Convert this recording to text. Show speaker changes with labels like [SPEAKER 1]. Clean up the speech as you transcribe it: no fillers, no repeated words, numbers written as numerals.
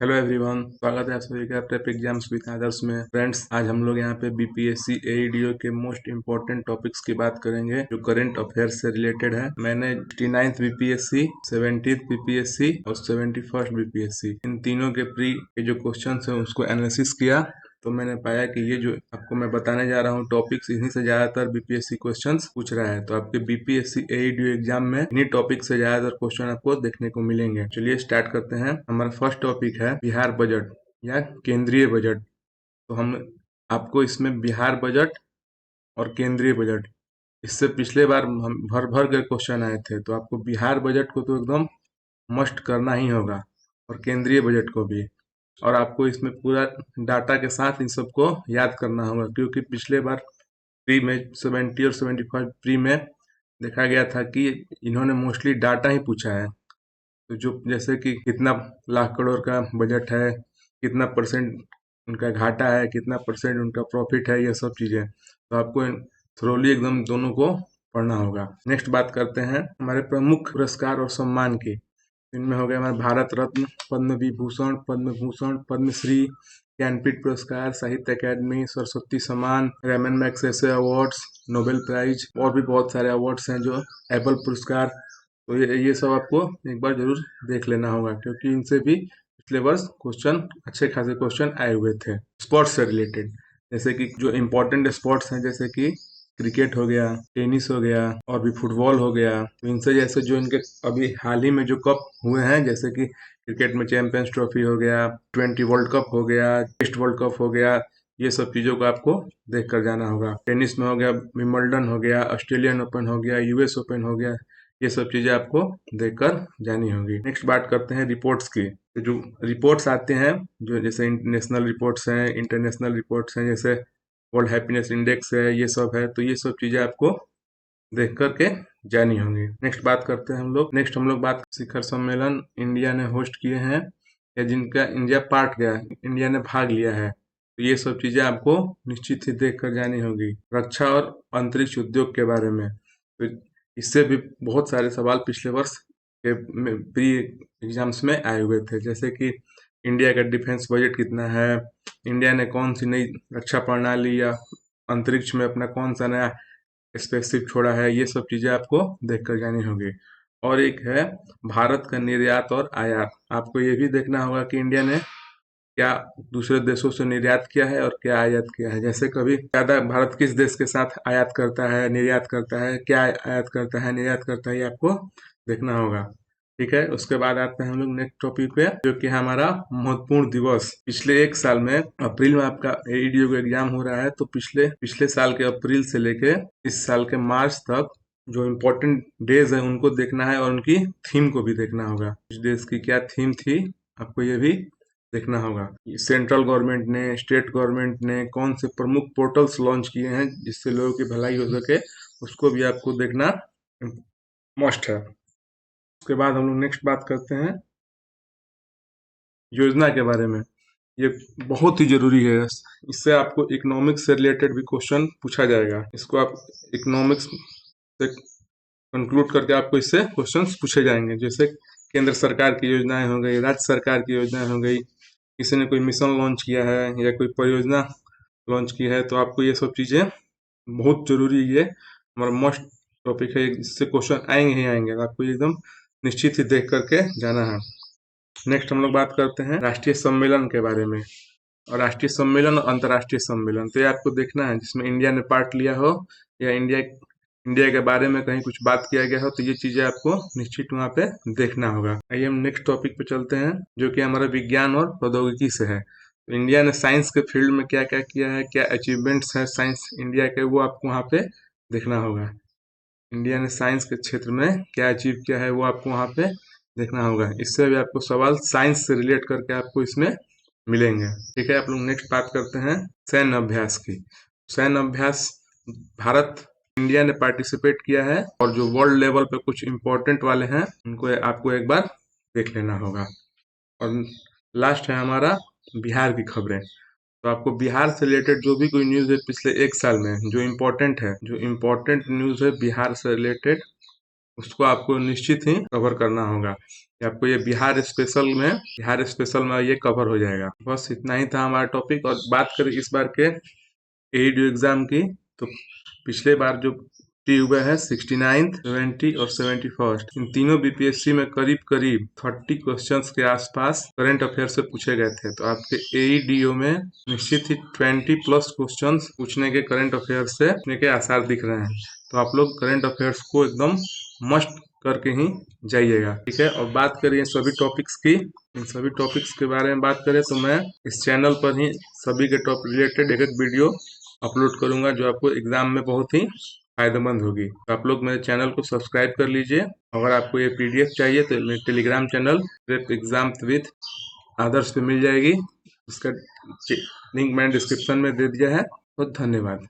[SPEAKER 1] Hello everyone, स्वागत है आप सभी का प्रेप एग्जाम्स विद आदर्श में। फ्रेंड्स, आज हम लोग यहाँ पे बीपीएससी एईडीओ के मोस्ट इम्पोर्टेंट टॉपिक्स की बात करेंगे जो करंट अफेयर्स से रिलेटेड है। मैंने 69th बीपीएससी, 70th बीपीएससी और 71st बीपीएससी इन तीनों के प्री के जो क्वेश्चन है उसको एनालिसिस किया, तो मैंने पाया कि ये जो आपको मैं बताने जा रहा हूँ टॉपिक्स, इन्हीं से ज्यादातर बीपीएससी क्वेश्चंस पूछ रहा है। तो आपके बीपीएससी एईडीओ एग्जाम में इन्हीं टॉपिक से ज्यादातर क्वेश्चन आपको देखने को मिलेंगे। चलिए स्टार्ट करते हैं। हमारा फर्स्ट टॉपिक है बिहार बजट या केंद्रीय बजट। तो हम आपको इसमें बिहार बजट और केंद्रीय बजट, इससे पिछले बार हम भर भर के क्वेश्चन आए थे, तो आपको बिहार बजट को तो एकदम मस्ट करना ही होगा और केंद्रीय बजट को भी। और आपको इसमें पूरा डाटा के साथ इन सबको याद करना होगा, क्योंकि पिछले बार प्री में 70 और 75 प्री में देखा गया था कि इन्होंने मोस्टली डाटा ही पूछा है। तो जो जैसे कि कितना लाख करोड़ का बजट है, कितना परसेंट उनका घाटा है, कितना परसेंट उनका प्रॉफिट है, ये सब चीज़ें तो आपको थ्रोली एकदम दोनों को पढ़ना होगा। नेक्स्ट बात करते हैं हमारे प्रमुख पुरस्कार और सम्मान की। इनमें हो गया हमारा भारत रत्न, पद्म विभूषण, पद्म भूषण, पद्मश्री, ज्ञानपीठ पुरस्कार, साहित्य Akademi, Saraswati Samman, Ramon Magsaysay awards, Nobel prize और भी बहुत सारे अवार्ड्स हैं, जो एबल पुरस्कार। तो ये सब आपको एक बार जरूर देख लेना होगा, क्योंकि इनसे भी पिछले वर्ष क्वेश्चन, अच्छे खासे क्वेश्चन आए हुए थे स्पोर्ट्स से रिलेटेड। जैसे कि जो इम्पोर्टेंट स्पोर्ट्स हैं, जैसे कि क्रिकेट हो गया, टेनिस हो गया और भी फुटबॉल हो गया। तो इनसे जैसे जो इनके अभी हाल ही में जो कप हुए हैं, जैसे कि क्रिकेट में चैंपियंस ट्रॉफी हो गया, 20 वर्ल्ड कप हो गया, टेस्ट वर्ल्ड कप हो गया, ये सब चीजों को आपको देख कर जाना होगा। टेनिस में हो गया विंबलडन हो गया, ऑस्ट्रेलियन ओपन हो गया, यूएस ओपन हो गया, ये सब चीजें आपको देखकर जानी होगी। नेक्स्ट बात करते हैं रिपोर्ट्स की। तो जो रिपोर्ट्स आते हैं, जो जैसे नेशनल रिपोर्ट्स हैं, इंटरनेशनल रिपोर्ट्स हैं, जैसे वर्ल्ड हैप्पीनेस इंडेक्स है, ये सब है, तो ये सब चीजें आपको देख करके जानी होंगी। नेक्स्ट बात करते हैं नेक्स्ट हम लोग बात शिखर सम्मेलन इंडिया ने होस्ट किए हैं या जिनका इंडिया पार्ट गया, इंडिया ने भाग लिया है, तो ये सब चीजें आपको निश्चित ही देख कर जानी होगी। रक्षा और अंतरिक्ष उद्योग के बारे में, तो इससे भी बहुत सारे सवाल पिछले वर्ष के प्री एग्जाम्स में आए हुए थे। जैसे कि इंडिया का डिफेंस बजट कितना है, इंडिया ने कौन सी नई रक्षा प्रणाली या अंतरिक्ष में अपना कौन सा नया स्पेसशिप छोड़ा है, ये सब चीजें आपको देख कर जानी होगी। और एक है भारत का निर्यात और आयात। आपको ये भी देखना होगा कि इंडिया ने क्या दूसरे देशों से निर्यात किया है और क्या आयात किया है। जैसे कभी ज्यादा भारत किस देश के साथ आयात करता है, निर्यात करता है, क्या आयात करता है, निर्यात करता है, ये आपको देखना होगा। ठीक है, उसके बाद आते हैं हम लोग नेक्स्ट टॉपिक पे, जो कि हमारा महत्वपूर्ण दिवस। पिछले एक साल में अप्रैल में आपका एईडीओ का एग्जाम हो रहा है, तो पिछले पिछले साल के अप्रैल से लेके इस साल के मार्च तक जो इम्पोर्टेंट डेज है उनको देखना है और उनकी थीम को भी देखना होगा। इस देश की क्या थीम थी, आपको ये भी देखना होगा। सेंट्रल गवर्नमेंट ने, स्टेट गवर्नमेंट ने कौन से प्रमुख पोर्टल्स लॉन्च किए हैं जिससे लोगों की भलाई हो सके, उसको भी आपको देखना मस्ट है। उसके बाद हम लोग नेक्स्ट बात करते हैं योजना के बारे में। ये बहुत ही जरूरी है, इससे आपको इकोनॉमिक्स से रिलेटेड भी क्वेश्चन पूछा जाएगा। इसको आप इकोनॉमिक्स से कंक्लूड करके आपको इससे क्वेश्चंस पूछे जाएंगे। जैसे केंद्र सरकार की योजनाएं हो गई, राज्य सरकार की योजनाएं हो गई, किसी ने कोई मिशन लॉन्च किया है या कोई परियोजना लॉन्च की है, तो आपको ये सब चीजें बहुत जरूरी है। हमारा मोस्ट टॉपिक है, इससे क्वेश्चन आएंगे ही आएंगे, आपको एकदम निश्चित ही देख करके जाना है। नेक्स्ट हम लोग बात करते हैं राष्ट्रीय सम्मेलन के बारे में। और राष्ट्रीय सम्मेलन और अंतर्राष्ट्रीय सम्मेलन, तो ये आपको देखना है जिसमें इंडिया ने पार्ट लिया हो या इंडिया इंडिया के बारे में कहीं कुछ बात किया गया हो, तो ये चीजें आपको निश्चित वहाँ पे देखना होगा। आइए हम नेक्स्ट टॉपिक पे चलते हैं, जो कि हमारा विज्ञान और प्रौद्योगिकी से है। तो इंडिया ने साइंस के फील्ड में क्या क्या किया है, क्या अचीवमेंट्स हैं साइंस इंडिया के, वो आपको वहाँ पे देखना होगा। इंडिया ने साइंस के क्षेत्र में क्या अचीव किया है, वो आपको वहाँ पे देखना होगा। इससे भी आपको सवाल साइंस से रिलेट करके आपको इसमें मिलेंगे। ठीक है, आप लोग नेक्स्ट बात करते हैं सैन्य अभ्यास की। सैन्य अभ्यास भारत, इंडिया ने पार्टिसिपेट किया है, और जो वर्ल्ड लेवल पे कुछ इम्पोर्टेंट वाले हैं उनको आपको एक बार देख लेना होगा। और लास्ट है हमारा बिहार की खबरें। तो आपको बिहार से रिलेटेड जो भी कोई न्यूज़ है पिछले एक साल में जो इम्पोर्टेंट है, जो इम्पोर्टेंट न्यूज़ है बिहार से रिलेटेड, उसको आपको निश्चित ही कवर करना होगा। आपको ये बिहार स्पेशल में ये कवर हो जाएगा। बस इतना ही था हमारा टॉपिक। और बात करें इस बार के एडीओ एग्जाम की, तो पिछले बार जो हुए हैं 69, 70 और 71, इन तीनों बीपीएससी में करीब करीब 30 क्वेश्चंस के आसपास करंट अफेयर से पूछे गए थे। तो आपके एईडीओ में निश्चित ही 20 प्लस क्वेश्चंस पूछने के करंट अफेयर से पूछने के आसार दिख रहे हैं। तो आप लोग करंट अफेयर्स को एकदम मस्ट करके ही जाइएगा, ठीक है। और बात करिए सभी टॉपिक्स की, इन सभी टॉपिक्स के बारे में बात करें तो मैं इस चैनल पर ही सभी के टॉपिक रिलेटेड एक एक वीडियो अपलोड करूंगा, जो आपको एग्जाम में बहुत ही फायदेमंद होगी। तो आप लोग मेरे चैनल को सब्सक्राइब कर लीजिए। अगर आपको ये पीडीएफ चाहिए तो मेरे टेलीग्राम चैनल एग्जाम विद आदर्श पे मिल जाएगी। उसका लिंक मैंने डिस्क्रिप्शन में दे दिया है। बहुत धन्यवाद।